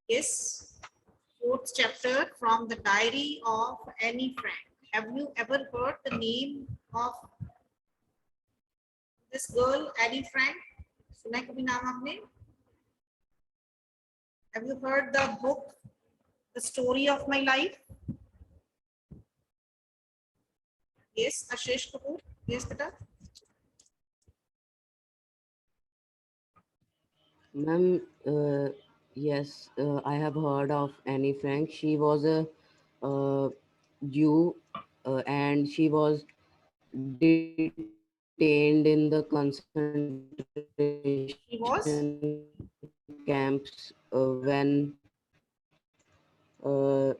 Yes, fourth chapter from the diary of Annie Frank. Have you ever heard the name of this girl, Annie Frank? सुना है कभी नाम आपने? Have you heard the book, The Story of My Life? Yes, Ashish Kapoor. Yes, beta. Ma'am, yes, I have heard of Annie Frank. She was a Jew, and she was detained in the concentration She camps was. when uh,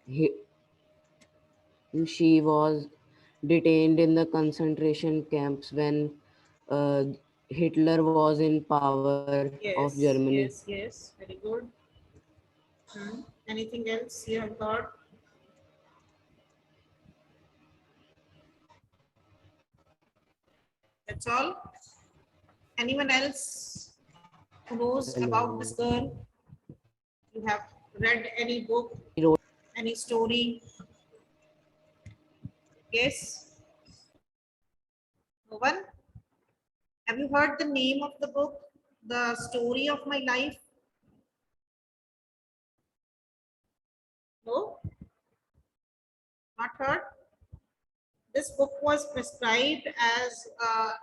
he, she was detained in the concentration camps when uh, Hitler was in power of Yes, Germany. yes, yes. Very good. Anything else you have heard? That's all. Anyone else who knows about this Hello. girl? You have read any book, She wrote. any story? Yes. No one? Have you heard the name of the book, The Story of My Life? No? Not heard? This book was prescribed as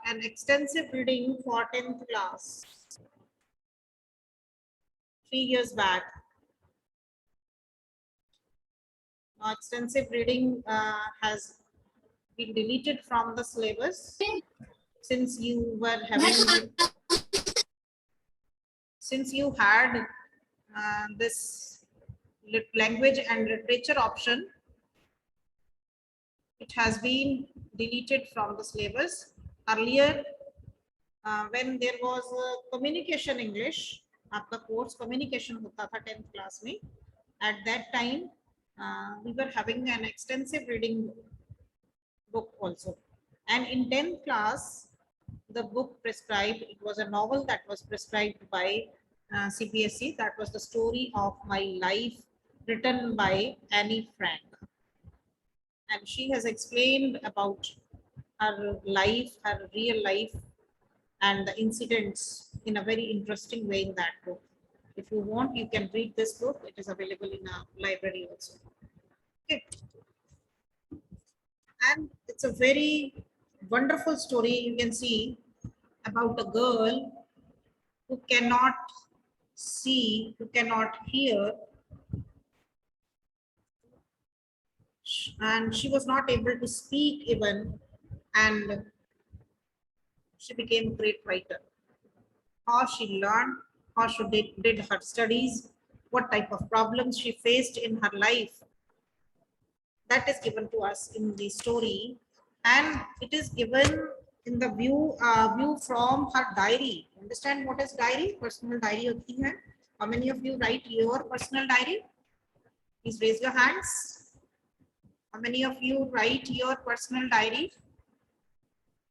an extensive reading for 10th class 3 years back. Now, extensive reading has been deleted from the syllabus since you were having, since you had this language and literature option. It has been deleted from the syllabus. Earlier, when there was communication English, आपका course communication होता था 10th class में. At that time, we were having an extensive reading book also. And in 10th class, the book prescribed, it was a novel that was prescribed by CBSE. That was The Story of My Life, written by Annie Frank. And she has explained about her life, her real life, and the incidents in a very interesting way in that book. If you want, you can read this book. It is available in a library also. Okay. And it's a very wonderful story. You can see about a girl who cannot see, who cannot hear, and she was not able to speak even, and she became a great writer. How she learned, how she did her studies, what type of problems she faced in her life, that is given to us in the story, and it is given in the view from her diary. Understand what is diary? Personal diary hoti hai. How many of you write your personal diary? Please raise your hands. How many of you write your personal diary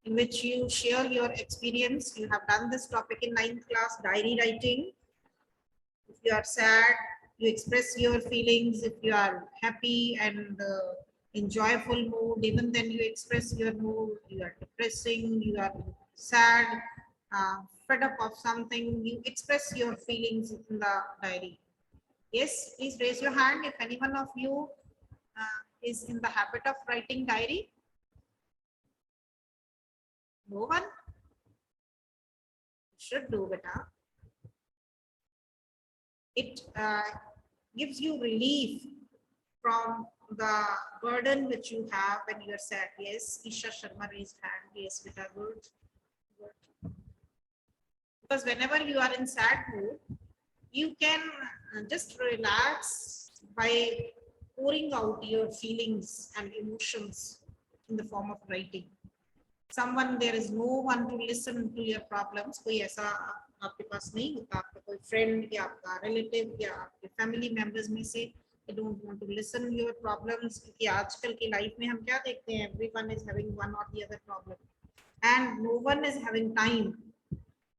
in which you share your experience? You have done this topic in 9th class, diary writing. If you are sad, you express your feelings. If you are happy and in joyful mood, even then you express your mood. You are depressing, you are sad, fed up of something, you express your feelings in the diary. Yes, please raise your hand if any one of you is in the habit of writing diary. No one? Should do, beta. It gives you relief from the burden which you have when you are sad. Yes, Isha Sharma raised hand. Yes, beta, good. Good. Because whenever you are in sad mood, you can just relax by pouring out your feelings and emotions in the form of writing. Someone, there is no one to listen to your problems. कोई ऐसा आपके पास नहीं होता, आपका कोई friend या आपका relative या आपके family members में से they don't want to listen your problems, क्योंकि आजकल की life में हम क्या देखते हैं, everyone is having one or the other problem and no one is having time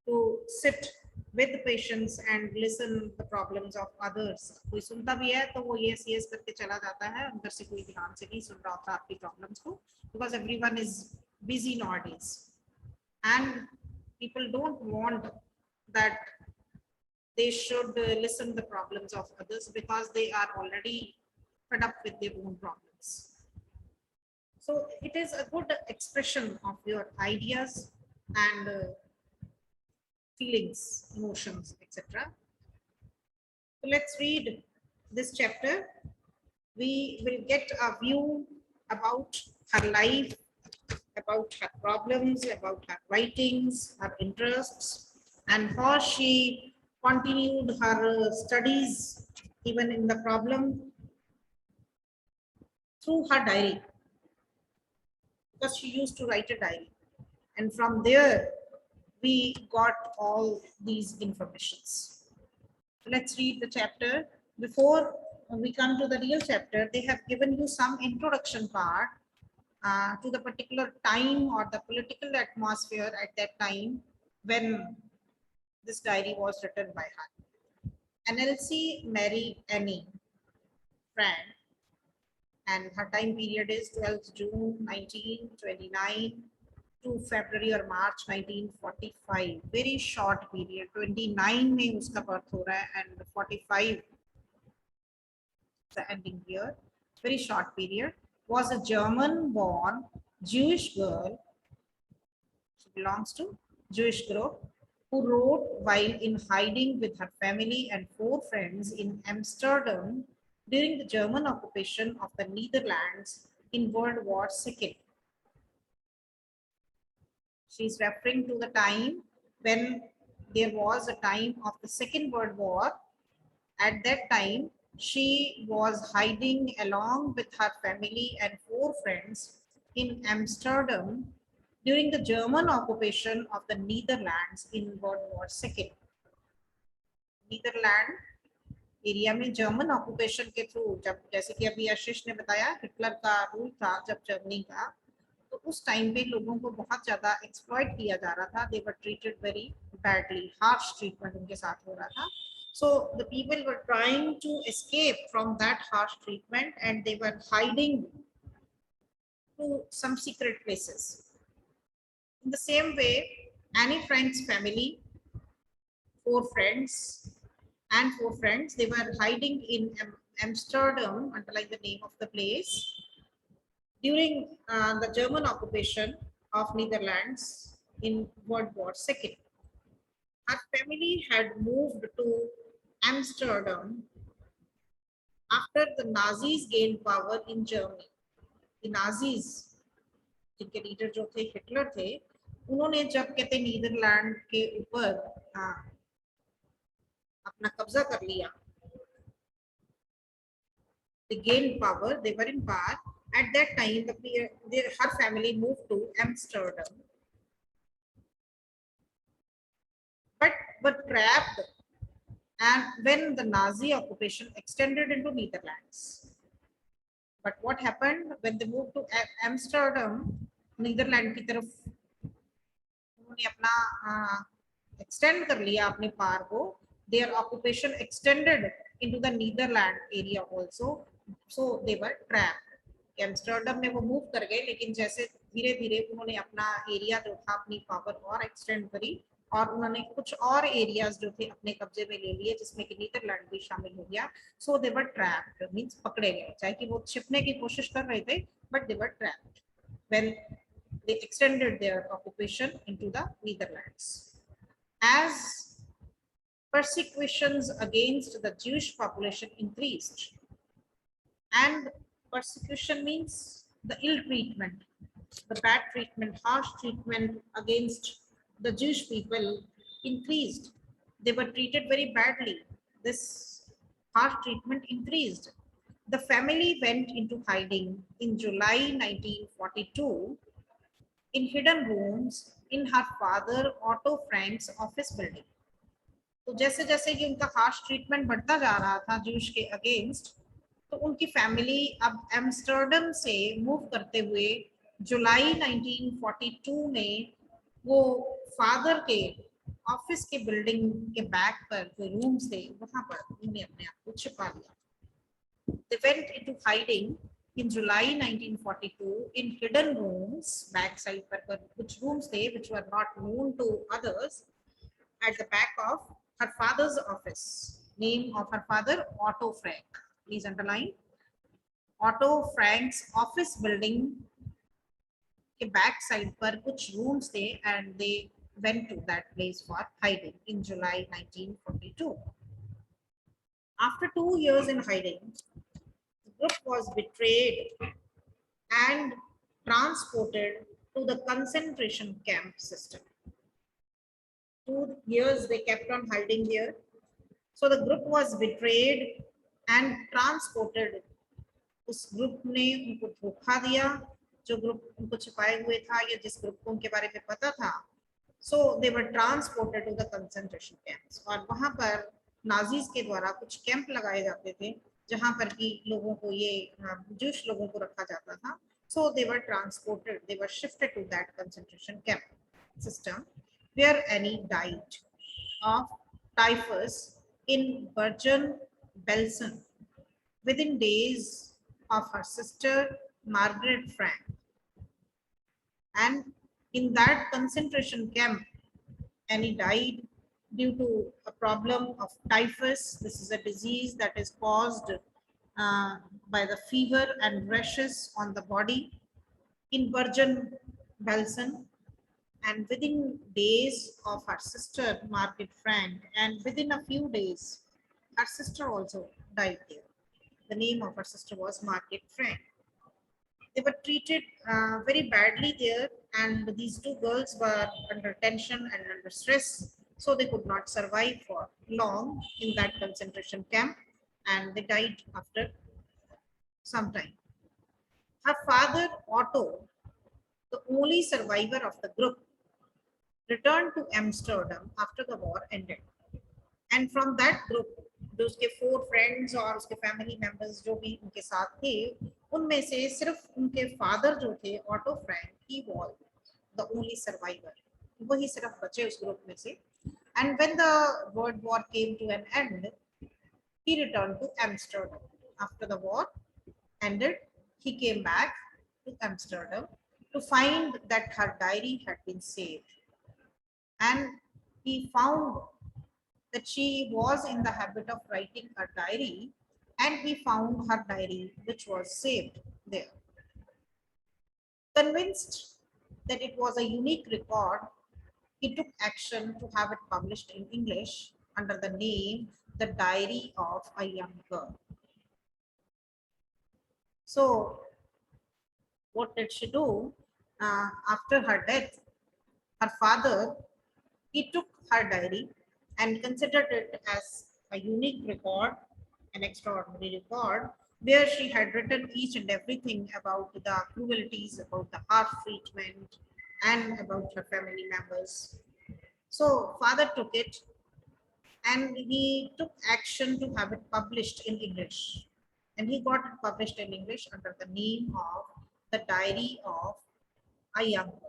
to sit with patience and listen the problems of others. कोई सुनता भी है तो वो yes yes करके चला जाता है, अंदर से कोई ध्यान से नहीं सुन रहा होता आपकी प्रॉब्लम्स को, because everyone is busy nowadays and people don't want that they should listen the problems of others because they are already fed up with their own problems. So it is a good expression of your ideas and feelings, emotions, etc. So let's read this chapter. We will get a view about her life, about her problems, about her writings, her interests, and how she continued her studies even in the problem through her diary, because she used to write a diary, and from there we got all these informations. Let's read the chapter. Before we come to the real chapter, they have given you some introduction part to the particular time or the political atmosphere at that time when this diary was written by her. NLC Mary Annie Frank, and her time period is 12th June 1929 to February or March 1945. Very short period. 29 में उसका birth हो रहा है and 45 the ending year. Very short period. Was a German-born Jewish girl. She belongs to Jewish group who wrote while in hiding with her family and 4 friends in Amsterdam during the German occupation of the Netherlands in World War II. She is referring to the time when there was a time of the Second World War. At that time, she was hiding along with her family and 4 friends in Amsterdam during the German occupation of the Netherlands in World War II. Netherlands area में German occupation के through, जब जैसे कि अभी आशीष ने बताया Hitler का rule था जब जर्मनी का, तो उस टाइम पे लोगों को बहुत ज्यादा एक्सप्लॉइट किया जा रहा था. They were treated very badly, harsh treatment उनके साथ हो रहा था. So the people were trying to escape from that harsh treatment and they were hiding to some secret places. In the same way, Annie Frank's family, 4 friends and 4 friends, they were hiding in Amsterdam, underline the name of the place, during the German occupation of Netherlands in World War II. Her family had moved to Amsterdam after the Nazis gained power in Germany. The Nazis, जिनके leader जो थे Hitler थे, उन्होंने जब कहते Netherlands के ऊपर अपना कब्जा कर लिया, they gained power, they were in power. At that time, her family moved to Amsterdam, but were trapped. And when the Nazi occupation extended into Netherlands, but what happened when they moved to Amsterdam, Netherlands की तरफ उन्होंने अपना extend कर लिया अपने पार को. Their occupation extended into the Netherlands area also, so they were trapped. Amsterdam में वो मूव कर गए, लेकिन जैसे धीरे धीरे उन्होंने अपना एरिया जो था अपनी पावर और एक्सटेंड करी और उन्होंने कुछ और एरियाज जो थे अपने कब्जे में ले लिए, जिसमें कि नीदरलैंड भी शामिल हो गया. सो दे वर ट्रैप्ड, मींस पकड़े गए, चाहे कि वो छिपने की कोशिश कर रहे थे, but they were trapped when they extended their occupation into the Netherlands. As persecutions against the Jewish population increased, and persecution means the ill treatment, the bad treatment, harsh treatment against the Jewish people increased. They were treated very badly. This harsh treatment increased. The family went into hiding in July 1942 in hidden rooms in her father Otto Frank's office building. तो जैसे जैसे कि उनका harsh treatment बढ़ता जा रहा था Jews के अगेंस्ट, तो उनकी फैमिली अब एम्स्टर्डम से मूव करते हुए जुलाई 1942 में वो फादर के ऑफिस के बिल्डिंग के बैक पर जो रूम्स थे वहां पर उन्होंने अपने आप को छिपा लिया. They went into hiding in July 1942 in hidden rooms backside पर कुछ rooms थे which were not known to others at the back of her father's office. Name of her father, Otto Frank. Please underline. Otto Frank's office building के back side पर कुछ rooms थे and they went to that place for hiding in July 1942. After 2 years in hiding, the group was betrayed and transported to the concentration camp system. 2 years they kept on hiding there. So the group was betrayed and transported. उस group ने उनको धोखा दिया, जो group उनको छिपाए हुए था या जिस ग्रुप को उनके बारे में पता था. So they were transported to the concentration camps. और वहां पर नाजीज के द्वारा कुछ कैंप लगाए जाते थे जहां पर कि लोगों को ये जूश लोगों को रखा जाता था. So they were transported, they were shifted to that concentration camp system where Annie died of typhus in Bergen-Belsen within days of her sister Margaret Frank. And in that concentration camp, Annie died due to a problem of typhus. This is a disease that is caused by the fever and rashes on the body in Bergen-Belsen. And within days of her sister Margaret Frank, and within a few days, her sister also died there. The name of her sister was Margaret Frank. They were treated very badly there, and these two girls were under tension and under stress, so they could not survive for long in that concentration camp, and they died after some time. Her father, Otto, the only survivor of the group, returned to Amsterdam after the war ended. And from that group, जो उसके 4 friends और उसके family members जो भी उनके साथ थे, उनमें से सिर्फ उनके फादर जो थे Otto Frank, he was the only survivor. वही सिर्फ बचे उस ग्रुप में से. And when the world war came to an end, he returned to Amsterdam. After the war ended, he came back to Amsterdam to find that her diary had been saved. And he found that she was in the habit of writing a diary, and he found her diary which was saved there. Convinced that it was a unique record, he took action to have it published in English under the name The Diary of a Young Girl. So what did she do? After her death, her father, he took her diary and considered it as a unique record, an extraordinary record, where she had written each and everything about the cruelties, about the harsh treatment, and about her family members. So father took it and he took action to have it published in English. And he got it published in English under the name of The Diary of a Young Girl.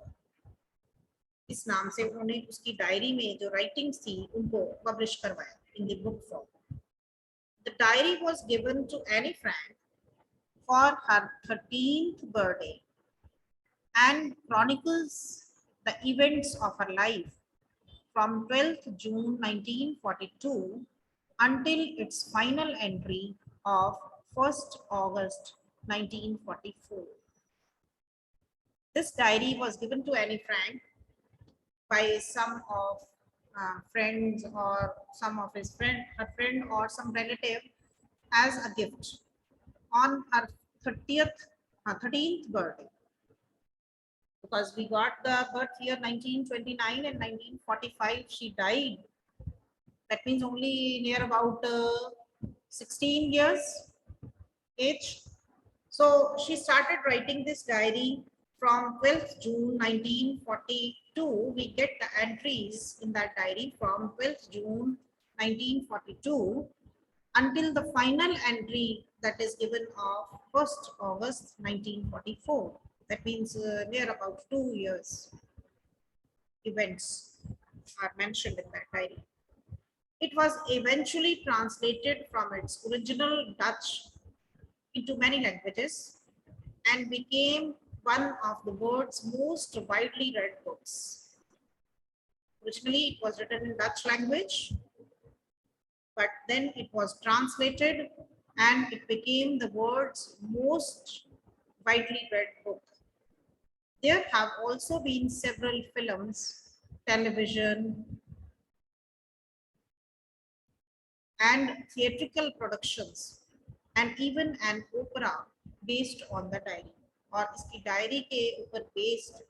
इस नाम से उन्होंने उसकी diary में जो writings थी उनको publish करवाया in the book form. The diary was given to Annie Frank for her 13th birthday and chronicles the events of her life from 12th June 1942 until its final entry of 1st August 1944. This diary was given to Annie Frank by some of friends or some of his her friend or some relative as a gift on her 13th birthday. Because we got the birth year 1929 and 1945 she died. That means only near about 16 years age. So she started writing this diary from 12th June 1942. We get the entries in that diary from 12th June 1942 until the final entry that is given of 1st August 1944. That means near about 2 years events. are mentioned in that diary. It was eventually translated from its original Dutch into many languages and became one of the world's most widely read books. Originally, it was written in Dutch language, but then it was translated and it became the world's most widely read book. There have also been several films, television, and theatrical productions, and even an opera based on the diary. और इसकी diary के ऊपर based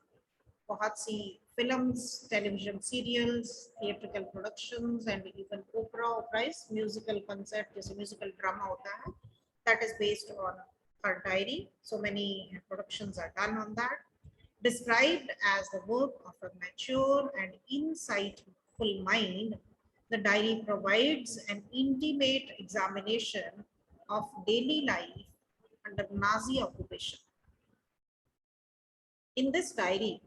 बहुत सी films, television serials, theatrical productions, and even opera. Opera is musical concert, जैसे musical drama होता है, that is based on her diary. So many productions are done on that. Described as the work of a mature and insightful mind, the diary provides an intimate examination of daily life under Nazi occupation. In this diary,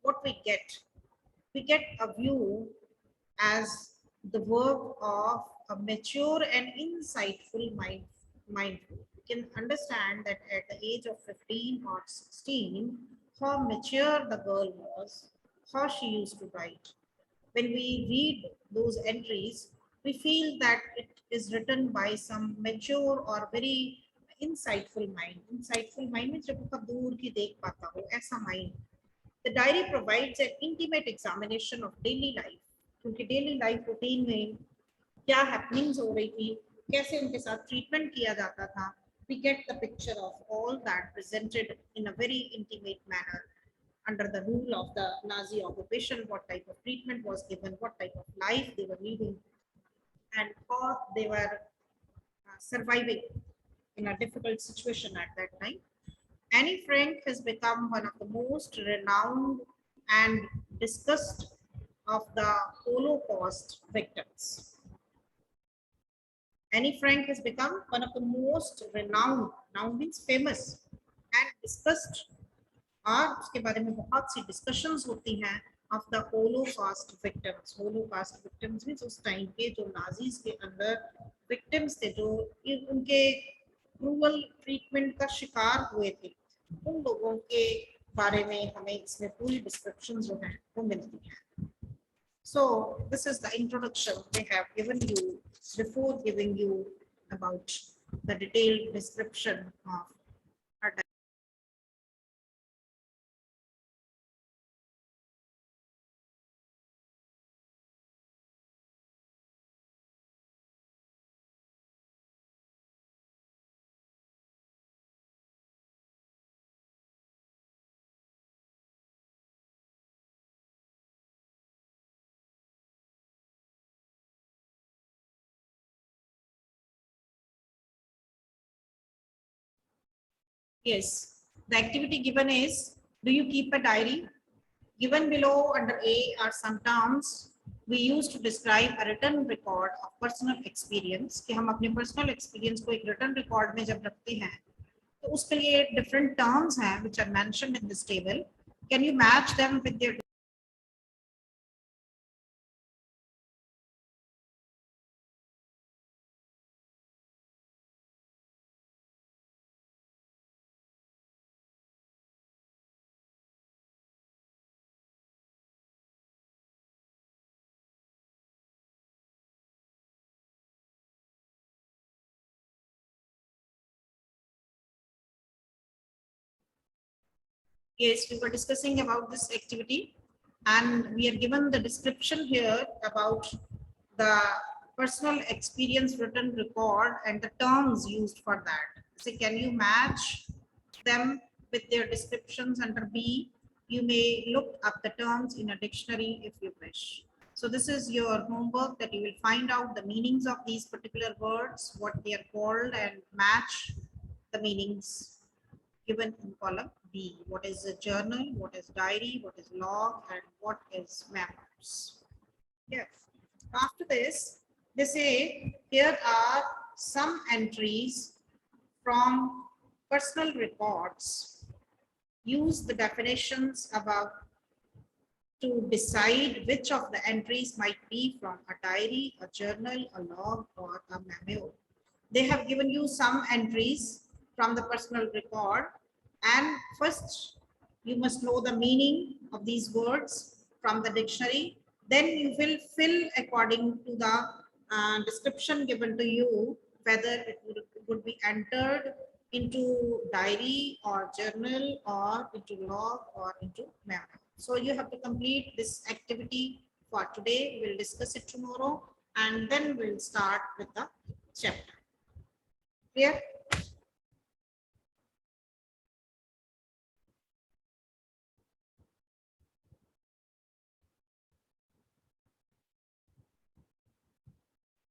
what we get a view as the work of a mature and insightful mind. We can understand that at the age of 15 or 16, how mature the girl was, how she used to write. When we read those entries, we feel that it is written by some mature or very insightful mind. Insightful mind means जब बहुत दूर की देख पाता हो, ऐसा mind. The diary provides an intimate examination of daily life. क्योंकि daily life routine में क्या happenings हो रही थी, कैसे उनके साथ treatment किया जाता था. We get the picture of all that presented in a very intimate manner under the rule of the Nazi occupation, what type of treatment was given, what type of life they were leading, and how they were surviving in a difficult situation at that time. Annie Frank has become one of the most renowned and discussed of the Holocaust victims. Annie Frank has become one of the most renowned, now means famous, and discussed, और उसके बारे में बहुत सी discussions होती हैं of the Holocaust victims. Holocaust victims means उस time के जो नाजीज के अंदर victims थे, जो उनके क्रूअल ट्रीटमेंट का शिकार हुए थे, उन लोगों के बारे में हमें इसमें पूरी डिस्क्रिप्शन जो है वो मिलती है. So this is the introduction they have given you before giving you about the detailed description of our diary. Yes, the activity given is, do you keep a diary? Given below under A are some terms we use to describe a written record of personal experience. कि हम अपने personal experience को एक written record में जब रखते हैं, तो उसके लिए different terms हैं which are mentioned in this table. Can you match them with their Yes, we were discussing about this activity and we are given the description here about the personal experience written record and the terms used for that. So can you match them with their descriptions under B? You may look up the terms in a dictionary if you wish. So this is your homework, that you will find out the meanings of these particular words, what they are called, and match the meanings given in column B. What is a journal, what is diary, what is log, and what is memoirs. Yes. After this, they say here are some entries from personal records. Use the definitions above to decide which of the entries might be from a diary, a journal, a log, or a memo. They have given you some entries from the personal record, and first you must know the meaning of these words from the dictionary. Then you will fill according to the description given to you, whether it would be entered into diary or journal or into log or into memo. So you have to complete this activity for today. We'll discuss it tomorrow, and then we'll start with the chapter. Clear?